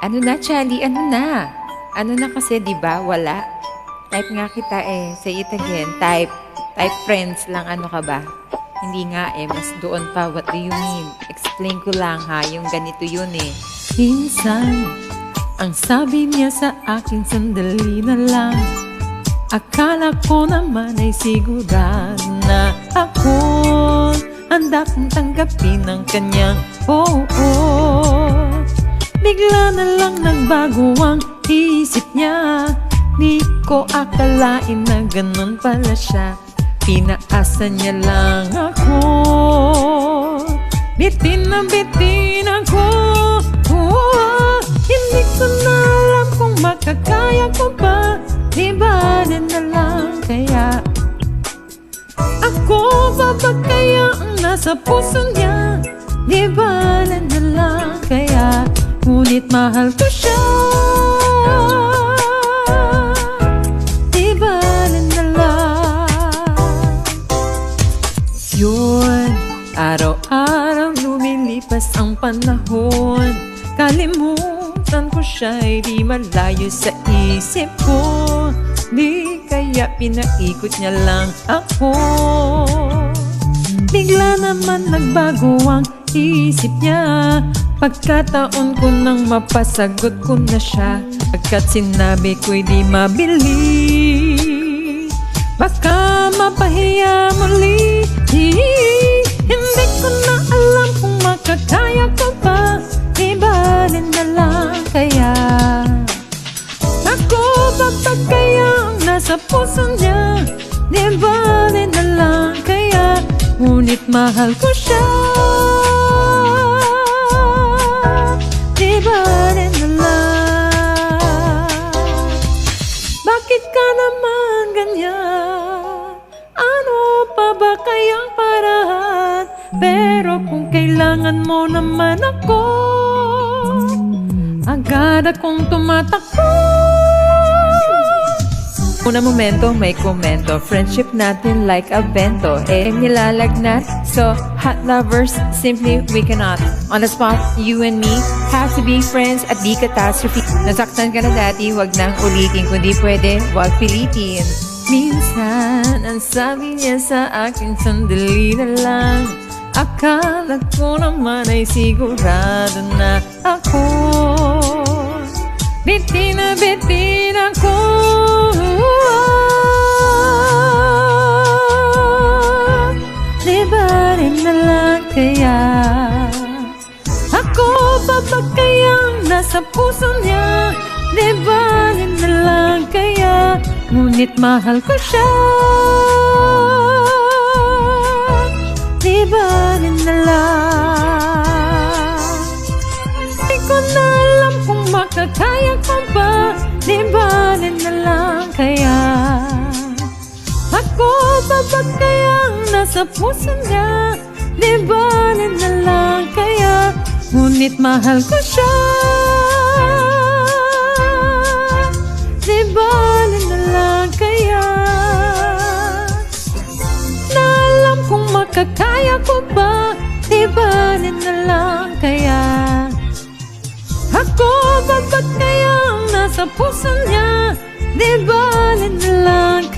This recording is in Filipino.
Ano na, Charlie? Ano na? Ano na kasi, di ba? Wala. Type nga kita eh. Say it again. Type. Type friends lang. Ano ka ba? Hindi nga eh. Mas doon pa. What do you mean? Explain ko lang ha. Yung ganito yun eh. Minsan, ang sabi niya sa akin, sandali na lang. Akala ko naman ay sigurado na ako handa kong tanggapin ang kanyang oo. Bigla na lang nagbago ang isip niya. Di ko akalain na ganun pala siya. Pinaasa niya lang ako. Bitin na bitin ako. Hindi ko na alam kung makakaya ko ba. Di ba din na lang kaya ako ba kaya ang nasa puso niya? Di ba din na lang kaya ngunit mahal ko siya. Di ba din na lang. Yun, araw-araw lumilipas ang panahon. Kalimutan ko siya'y di malayo sa isip ko. Di kaya pinaikot niya lang ako. Bigla naman nagbago ang isip niya. Pagkataon ko nang mapasagot ko na siya. Pagkat sinabi ko'y di mabili. Baka mapahiya muli. Hindi ko na alam kung makakaya ko pa. Ibalin na lang kaya ako ba kaya ang nasa puso niya? Ibalin na lang kaya ngunit mahal ko siya. Ibalin na lang. Bakit ka naman ganyan? Ano pa ba kayang paraan? Pero kung kailangan mo naman ako, agad akong tumatakbo. Una momento, may komento. Friendship natin like a bento. Nilalagnat. So, hot lovers, simply we cannot. On the spot, you and me have to be friends at di catastrophe. Nasaktan ka na dati, wag nang ulitin. Kung di pwede, wag pilitin. Minsan, ang sabi niya sa akin, sandali na lang. Akala ko naman ay sigurado na ako. Bitin na bitin ako. Di ba rin na lang kaya ako ba kayang nasa puso niya? Di ba rin na lang kaya ngunit mahal ko siya. Di ba rin na lang. Di ko na alam kung makakaya ko ba. Di ba rin na lang kaya ako ba kayang nasa puso niya? Di ba rin na lang kaya ngunit mahal ko siya. Di ba rin na lang kaya na alam kung makakaya ko ba. Di ba rin na lang kaya ako ba kayang nasa puso niya? Di ba rin na lang